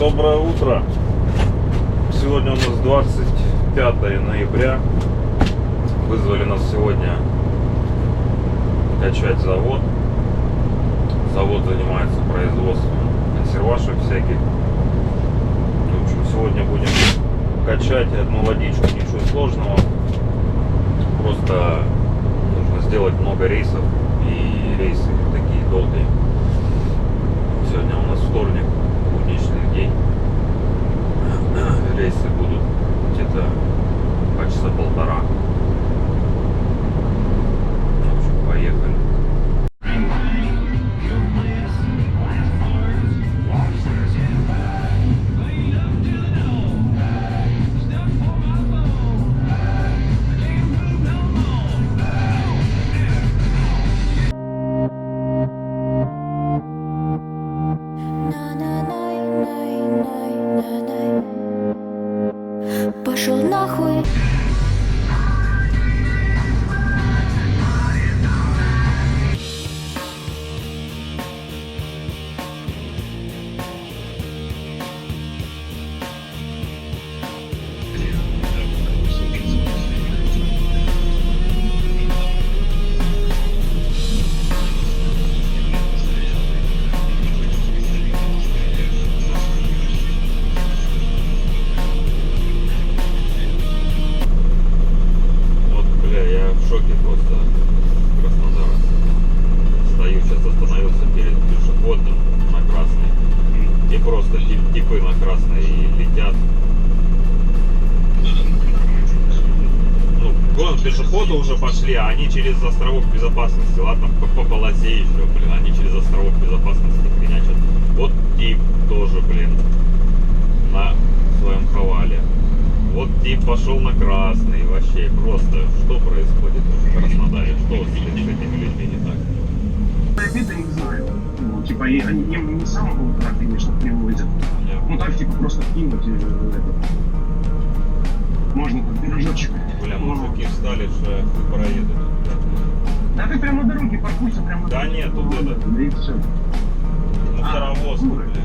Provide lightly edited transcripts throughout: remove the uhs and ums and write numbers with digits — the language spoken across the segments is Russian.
Доброе утро. Сегодня у нас 25 ноября. Вызвали нас сегодня качать завод. Завод занимается производством консервашек всяких. В общем, сегодня будем качать одну водичку, ничего сложного. Просто нужно сделать много рейсов, и рейсы такие долгие. Сегодня у нас вторник, будничный день. Рейсы будут где-то по часа полтора. В общем, поехали. Пошел нахуй. В шоке просто Краснодара. Стою, сейчас остановился перед пешеходным на красный. И просто типы на красный летят. Ну, вон пешеходы уже пошли, а они через островок безопасности. Ладно, по полосе еще, блин, они через островок безопасности хренячат. Вот тип тоже, блин, на своем хавале. Вот тип пошел на красный, вообще просто, что происходит в Краснодаре, что с этими людьми не так? Обида не знаю, ну, типа, и они им не с самого утра, конечно, привозят, ну так, типа, просто кинуть можно как пирожочек. Бля, мужики встали, что проедут. Да ты прямо на дороге паркуйся, прямо. Да нет, тут это, да и все. мусоровоз, блядь.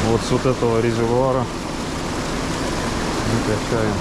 Вот с вот этого резервуара мы качаем.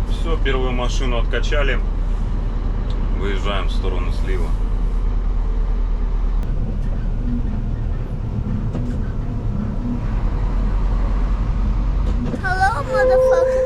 Все, первую машину откачали. Выезжаем в сторону слива. Hello, motherfucker.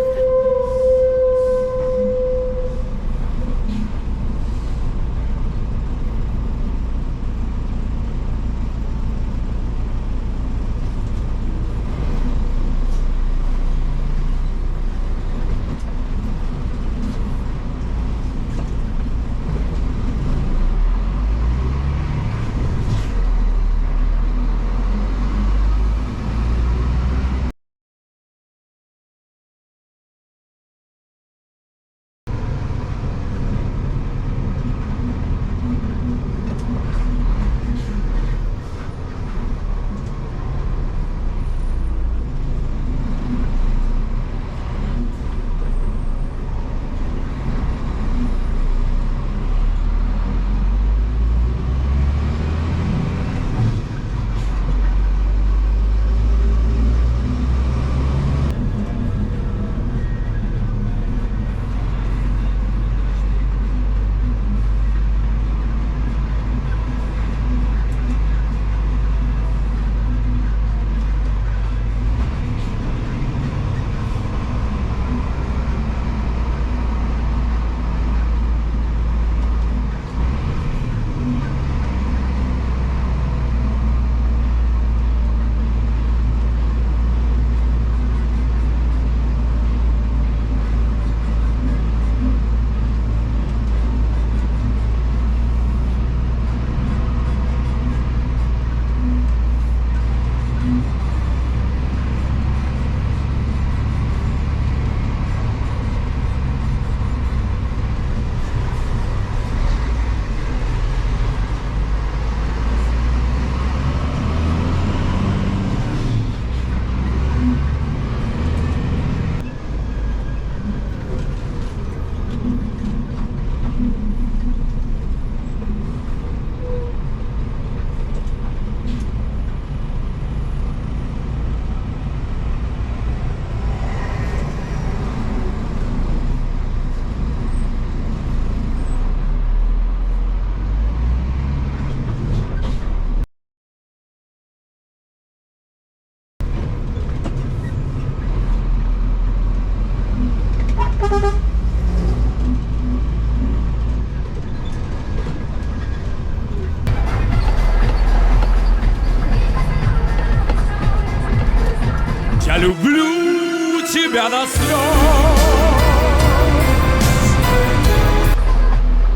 Я люблю тебя до слез.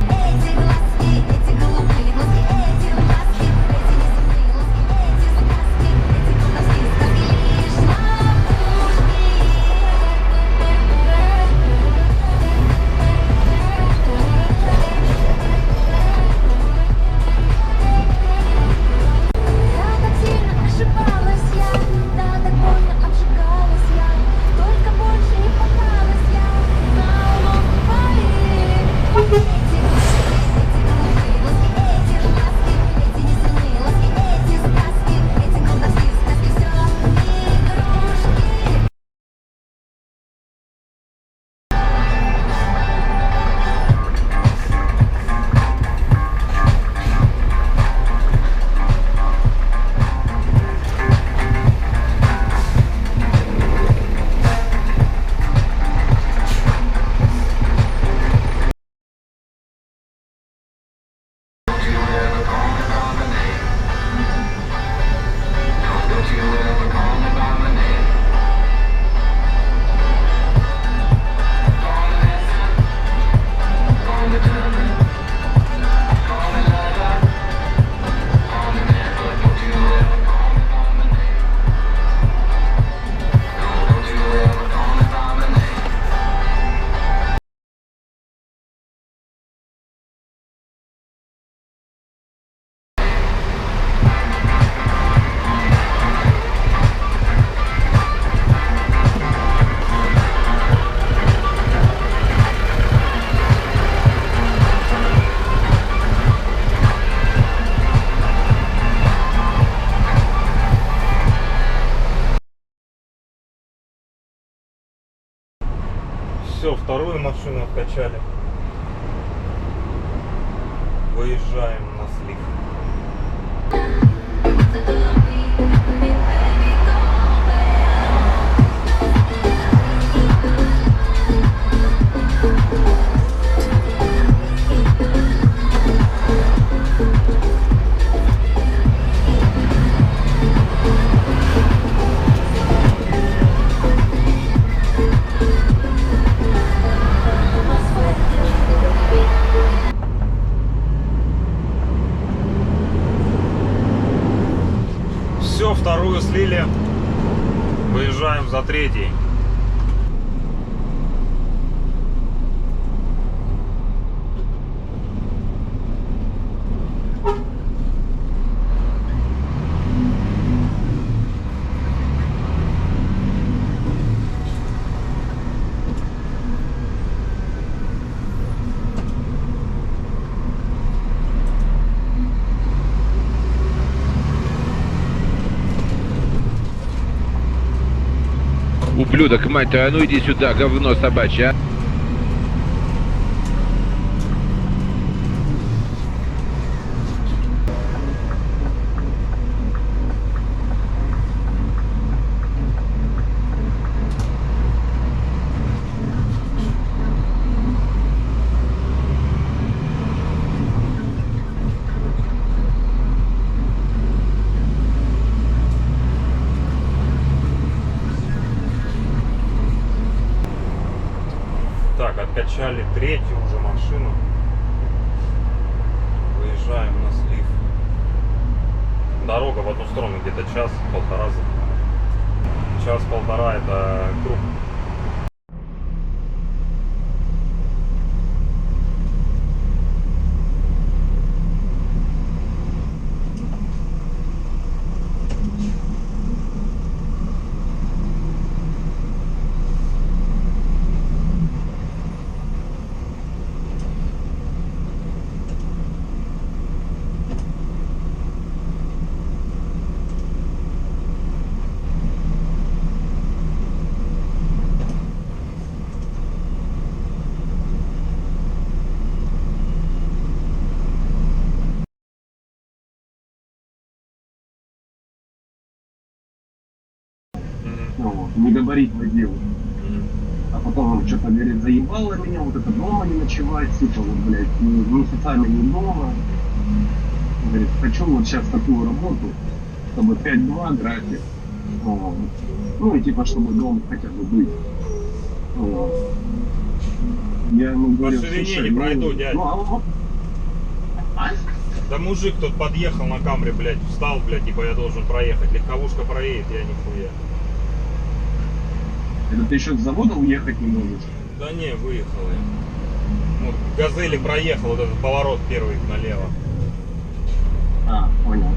Эти глазки, эти голубые глазки, эти глазки, эти неземные ласки, эти сказки, эти колдовские сказки лишь на Да, так сильно ошибалась я, да, так больно обжигалась я, только больше не пыталась Все, вторую машину откачали. Выезжаем на слив. Все, вторую слили. Выезжаем за третьей. Ублюдок, мать твою, а ну иди сюда, говно собачье, а. Так, откачали третью уже машину. Выезжаем на слив. Дорога в одну сторону где-то час-полтора занимает. Час-полтора это круг. Ну, вот, негабарит водил. А потом он что-то, говорит, заебало меня, вот это дома не ночевать, типа, вот, блядь, месяцами не дома. Говорит, хочу вот сейчас такую работу, чтобы 5-2 график. Вот. Ну и типа, чтобы дома хотя бы быть. Вот. Я ему говорю, По ширине слушай, не пройду, дядь. А? Да мужик тут подъехал на камре, блядь, встал, блядь, типа я должен проехать. Легковушка проедет, я нихуя. Это ты еще с завода уехать не можешь? Да не, выехал я. Вот, Газели проехал, вот этот поворот первый налево. А, понял.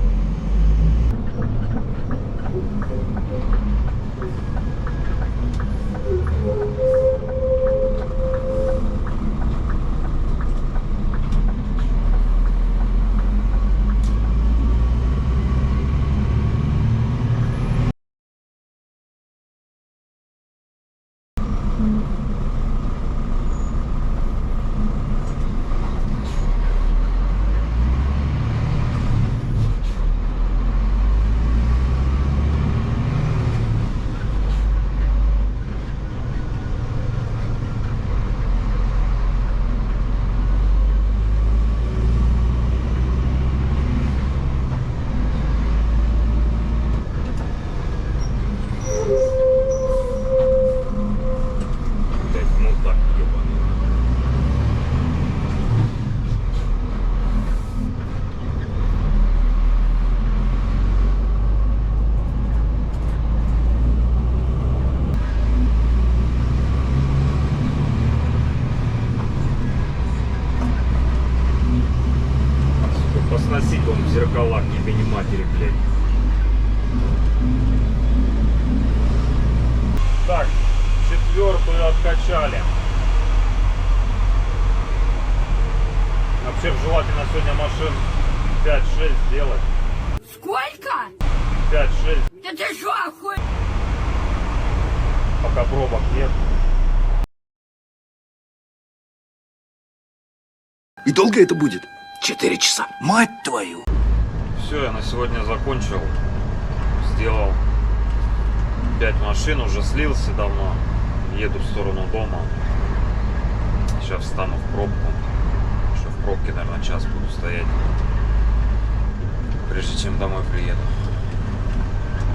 Посносить он в зеркалах, ебени матери, блядь. Так, четвертую откачали. Вообще желательно сегодня машин 5-6 сделать. Сколько? 5-6, Да ты что, охуел? пока пробок нет. И долго это будет? 4 часа. Мать твою! Все, я на сегодня закончил. Сделал 5 машин, уже слился давно. Еду в сторону дома. Сейчас встану в пробку. Еще в пробке, наверное, час буду стоять, прежде чем домой приеду.